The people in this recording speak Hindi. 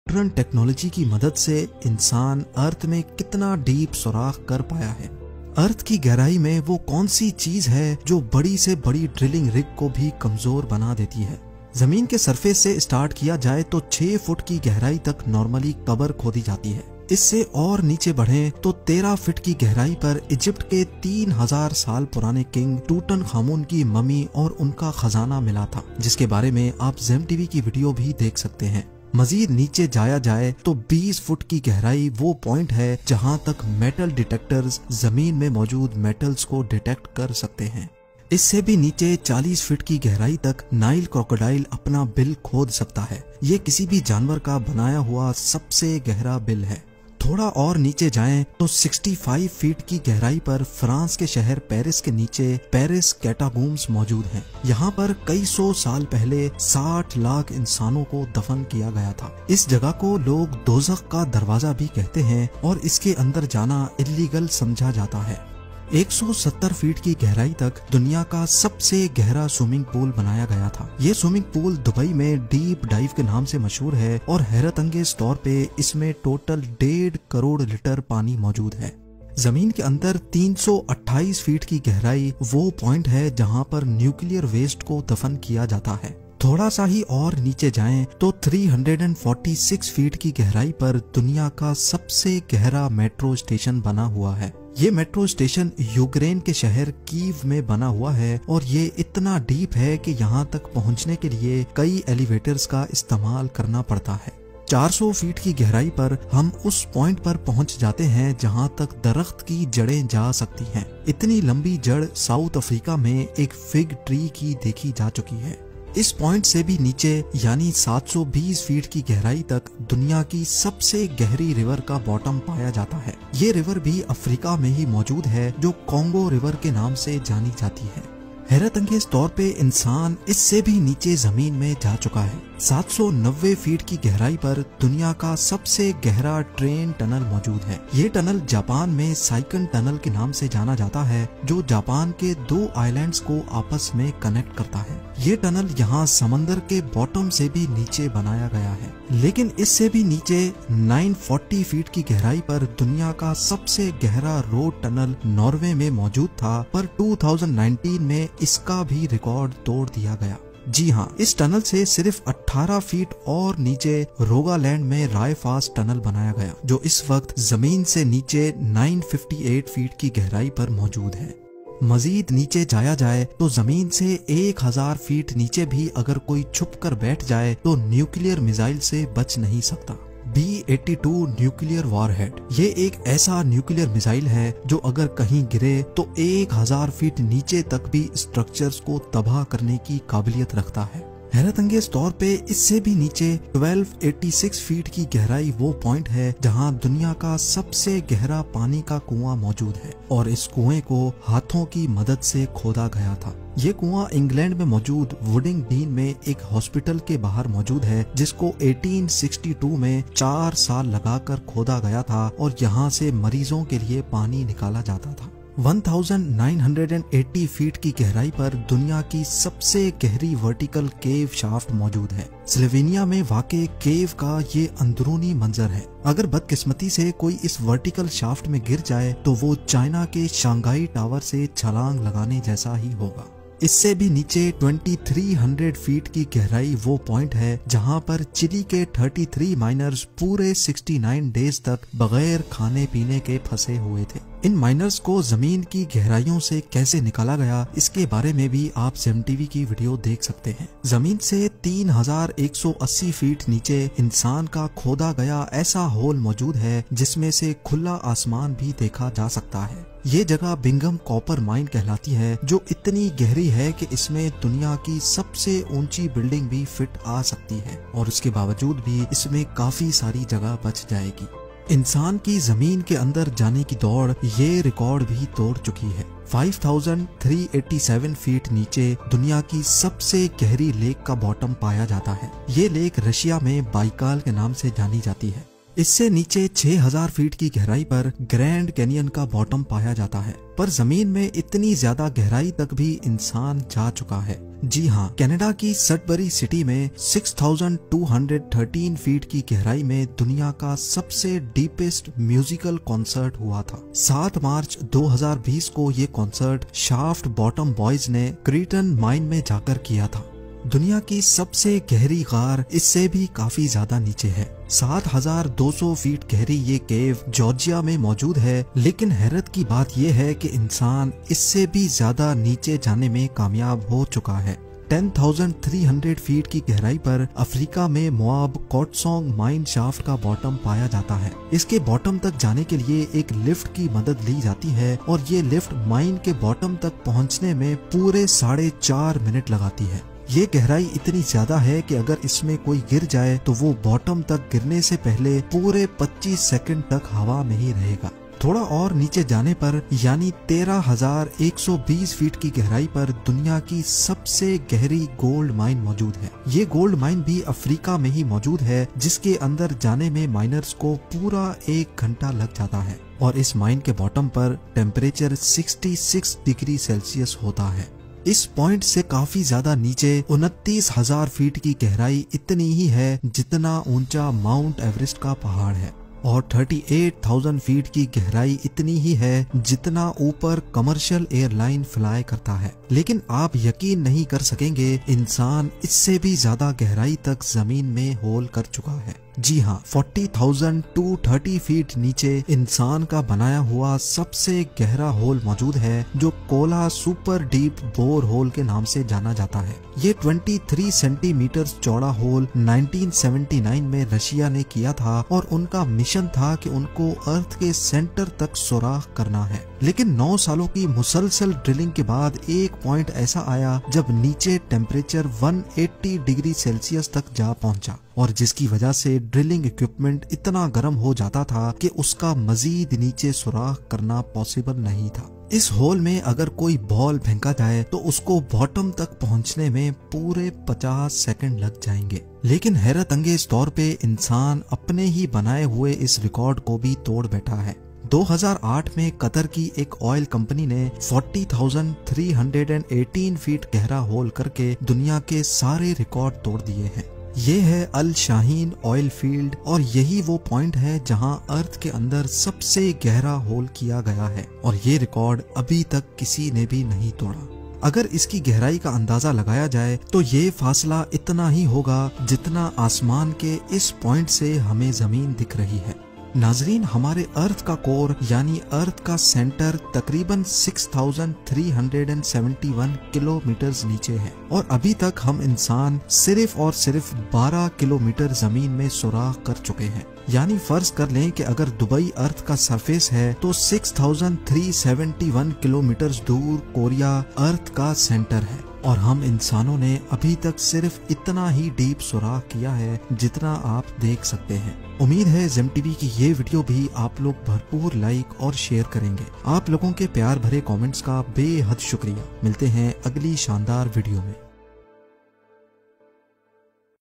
मॉडर्न टेक्नोलॉजी की मदद से इंसान अर्थ में कितना डीप सुराख कर पाया है। अर्थ की गहराई में वो कौन सी चीज है जो बड़ी से बड़ी ड्रिलिंग रिग को भी कमजोर बना देती है। जमीन के सरफेस से स्टार्ट किया जाए तो 6 फुट की गहराई तक नॉर्मली कबर खोदी जाती है। इससे और नीचे बढ़ें तो 13 फीट की गहराई पर इजिप्ट के 3000 साल पुराने किंग टूटनखामुन की ममी और उनका खजाना मिला था, जिसके बारे में आप ज़ेम टीवी की वीडियो भी देख सकते हैं। मजीद नीचे जाया जाए तो 20 फुट की गहराई वो पॉइंट है जहां तक मेटल डिटेक्टर्स जमीन में मौजूद मेटल्स को डिटेक्ट कर सकते हैं। इससे भी नीचे 40 फीट की गहराई तक नाइल क्रोकोडाइल अपना बिल खोद सकता है। ये किसी भी जानवर का बनाया हुआ सबसे गहरा बिल है। थोड़ा और नीचे जाएं तो 65 फीट की गहराई पर फ्रांस के शहर पेरिस के नीचे पेरिस कैटाकॉम्ब्स मौजूद हैं। यहाँ पर कई सौ साल पहले 60 लाख इंसानों को दफन किया गया था। इस जगह को लोग दोज़ख का दरवाजा भी कहते हैं और इसके अंदर जाना इल्लीगल समझा जाता है। 170 फीट की गहराई तक दुनिया का सबसे गहरा स्विमिंग पूल बनाया गया था। ये स्विमिंग पूल दुबई में डीप डाइव के नाम से मशहूर है और हैरत अंगेज तौर पे इसमें टोटल 1.5 करोड़ लीटर पानी मौजूद है। जमीन के अंदर 328 फीट की गहराई वो पॉइंट है जहां पर न्यूक्लियर वेस्ट को दफन किया जाता है। थोड़ा सा ही और नीचे जाएं तो 346 फीट की गहराई पर दुनिया का सबसे गहरा मेट्रो स्टेशन बना हुआ है। ये मेट्रो स्टेशन यूक्रेन के शहर कीव में बना हुआ है और ये इतना डीप है कि यहाँ तक पहुँचने के लिए कई एलिवेटर्स का इस्तेमाल करना पड़ता है। 400 फीट की गहराई पर हम उस पॉइंट पर पहुंच जाते हैं जहां तक दरख्त की जड़ें जा सकती हैं। इतनी लंबी जड़ साउथ अफ्रीका में एक फिग ट्री की देखी जा चुकी है। इस पॉइंट से भी नीचे यानी 720 फीट की गहराई तक दुनिया की सबसे गहरी रिवर का बॉटम पाया जाता है। ये रिवर भी अफ्रीका में ही मौजूद है जो कॉन्गो रिवर के नाम से जानी जाती है। हैरत अंगेज तौर पे इंसान इससे भी नीचे जमीन में जा चुका है। 790 फीट की गहराई पर दुनिया का सबसे गहरा ट्रेन टनल मौजूद है। ये टनल जापान में साइकन टनल के नाम से जाना जाता है जो जापान के 2 आइलैंड्स को आपस में कनेक्ट करता है। ये टनल यहाँ समंदर के बॉटम से भी नीचे बनाया गया है। लेकिन इससे भी नीचे 940 फीट की गहराई पर दुनिया का सबसे गहरा रोड टनल नॉर्वे में मौजूद था, पर 2019 में इसका भी रिकॉर्ड तोड़ दिया गया। जी हाँ, इस टनल से सिर्फ 18 फीट और नीचे रोगालैंड में रायफास टनल बनाया गया जो इस वक्त जमीन से नीचे 958 फीट की गहराई पर मौजूद है। मजीद नीचे जाया जाए तो जमीन से 1000 फीट नीचे भी अगर कोई छुप कर बैठ जाए तो न्यूक्लियर मिसाइल से बच नहीं सकता। B-82 न्यूक्लियर वॉरहेड ये एक ऐसा न्यूक्लियर मिसाइल है जो अगर कहीं गिरे तो 1000 फीट नीचे तक भी स्ट्रक्चर्स को तबाह करने की काबिलियत रखता है। हैरत अंगेज तौर पे इससे भी नीचे 1286 फीट की गहराई वो पॉइंट है जहां दुनिया का सबसे गहरा पानी का कुआं मौजूद है और इस कुएं को हाथों की मदद से खोदा गया था। ये कुआं इंग्लैंड में मौजूद वुडिंग डीन में एक हॉस्पिटल के बाहर मौजूद है जिसको 1862 में 4 साल लगाकर खोदा गया था और यहाँ से मरीजों के लिए पानी निकाला जाता था। 1980 फीट की गहराई पर दुनिया की सबसे गहरी वर्टिकल केव शाफ्ट मौजूद है। स्लोवेनिया में वाक़े केव का ये अंदरूनी मंजर है। अगर बदकिस्मती से कोई इस वर्टिकल शाफ्ट में गिर जाए तो वो चाइना के शंघाई टावर से छलांग लगाने जैसा ही होगा। इससे भी नीचे 2300 फीट की गहराई वो पॉइंट है जहां पर चिली के 33 माइनर्स पूरे 69 डेज तक बगैर खाने पीने के फंसे हुए थे। इन माइनर्स को जमीन की गहराइयों से कैसे निकाला गया इसके बारे में भी आप ज़ेम टीवी की वीडियो देख सकते हैं। जमीन से 3180 फीट नीचे इंसान का खोदा गया ऐसा होल मौजूद है जिसमें से खुला आसमान भी देखा जा सकता है। ये जगह बिंगम कॉपर माइन कहलाती है जो इतनी गहरी है कि इसमें दुनिया की सबसे ऊंची बिल्डिंग भी फिट आ सकती है और उसके बावजूद भी इसमें काफी सारी जगह बच जाएगी। इंसान की जमीन के अंदर जाने की दौड़ ये रिकॉर्ड भी तोड़ चुकी है। 5387 फीट नीचे दुनिया की सबसे गहरी लेक का बॉटम पाया जाता है। ये लेक रशिया में बाइकाल के नाम से जानी जाती है। इससे नीचे 6000 फीट की गहराई पर ग्रैंड कैनियन का बॉटम पाया जाता है, पर जमीन में इतनी ज्यादा गहराई तक भी इंसान जा चुका है। जी हाँ, कनाडा की सडबरी सिटी में 6213 फीट की गहराई में दुनिया का सबसे डीपेस्ट म्यूजिकल कॉन्सर्ट हुआ था। 7 मार्च 2020 को ये कॉन्सर्ट शाफ्ट बॉटम बॉयज ने क्रीटन माइन में जाकर किया था। दुनिया की सबसे गहरी गार इससे भी काफी ज्यादा नीचे है। 7200 फीट गहरी ये केव जॉर्जिया में मौजूद है, लेकिन हैरत की बात यह है कि इंसान इससे भी ज्यादा नीचे जाने में कामयाब हो चुका है। 10,300 फीट की गहराई पर अफ्रीका में मोआब कोटसोंग माइन शाफ्ट का बॉटम पाया जाता है। इसके बॉटम तक जाने के लिए एक लिफ्ट की मदद ली जाती है और ये लिफ्ट माइन के बॉटम तक पहुंचने में पूरे 4.5 मिनट लगाती है। ये गहराई इतनी ज्यादा है कि अगर इसमें कोई गिर जाए तो वो बॉटम तक गिरने से पहले पूरे 25 सेकंड तक हवा में ही रहेगा। थोड़ा और नीचे जाने पर यानी 13,120 फीट की गहराई पर दुनिया की सबसे गहरी गोल्ड माइन मौजूद है। ये गोल्ड माइन भी अफ्रीका में ही मौजूद है, जिसके अंदर जाने में माइनर्स को पूरा 1 घंटा लग जाता है और इस माइन के बॉटम पर टेम्परेचर 66 डिग्री सेल्सियस होता है। इस पॉइंट से काफी ज्यादा नीचे 29,000 फीट की गहराई इतनी ही है जितना ऊंचा माउंट एवरेस्ट का पहाड़ है और 38,000 फीट की गहराई इतनी ही है जितना ऊपर कमर्शियल एयरलाइन फ्लाई करता है। लेकिन आप यकीन नहीं कर सकेंगे, इंसान इससे भी ज्यादा गहराई तक जमीन में होल कर चुका है। जी हाँ, 40,230 फीट नीचे इंसान का बनाया हुआ सबसे गहरा होल मौजूद है, जो Kola super deep bore hole के नाम से जाना जाता है। ये 23 सेंटीमीटर चौड़ा होल 1979 में रशिया ने किया था और उनका मिशन था कि उनको अर्थ के सेंटर तक सुराख करना है। लेकिन 9 सालों की मुसलसल ड्रिलिंग के बाद एक पॉइंट ऐसा आया जब नीचे टेम्परेचर 180 डिग्री सेल्सियस तक जा पहुंचा और जिसकी वजह से ड्रिलिंग इक्विपमेंट इतना गर्म हो जाता था कि उसका मजीद नीचे सुराख करना पॉसिबल नहीं था। इस होल में अगर कोई बॉल फेंका जाए तो उसको बॉटम तक पहुंचने में पूरे 50 सेकंड लग जाएंगे। लेकिन हैरत अंगेज तौर पे इंसान अपने ही बनाए हुए इस रिकॉर्ड को भी तोड़ बैठा है। 2008 में कतर की एक ऑयल कंपनी ने 40,318 फीट गहरा होल करके दुनिया के सारे रिकॉर्ड तोड़ दिए हैं। ये है अल शाहीन ऑयल फील्ड और यही वो पॉइंट है जहां अर्थ के अंदर सबसे गहरा होल किया गया है और ये रिकॉर्ड अभी तक किसी ने भी नहीं तोड़ा। अगर इसकी गहराई का अंदाजा लगाया जाए तो ये फासला इतना ही होगा जितना आसमान के इस पॉइंट से हमें जमीन दिख रही है। नाजरीन, हमारे अर्थ का कोर यानी अर्थ का सेंटर तकरीबन 6,371 किलोमीटर नीचे है और अभी तक हम इंसान सिर्फ और सिर्फ 12 किलोमीटर जमीन में सुराख कर चुके हैं। यानी फर्ज कर लें कि अगर दुबई अर्थ का सरफेस है तो 6,371 किलोमीटर दूर कोरिया अर्थ का सेंटर है और हम इंसानों ने अभी तक सिर्फ इतना ही डीप सुराख किया है जितना आप देख सकते हैं। उम्मीद है ज़ेम टीवी की ये वीडियो भी आप लोग भरपूर लाइक और शेयर करेंगे। आप लोगों के प्यार भरे कमेंट्स का बेहद शुक्रिया। मिलते हैं अगली शानदार वीडियो में।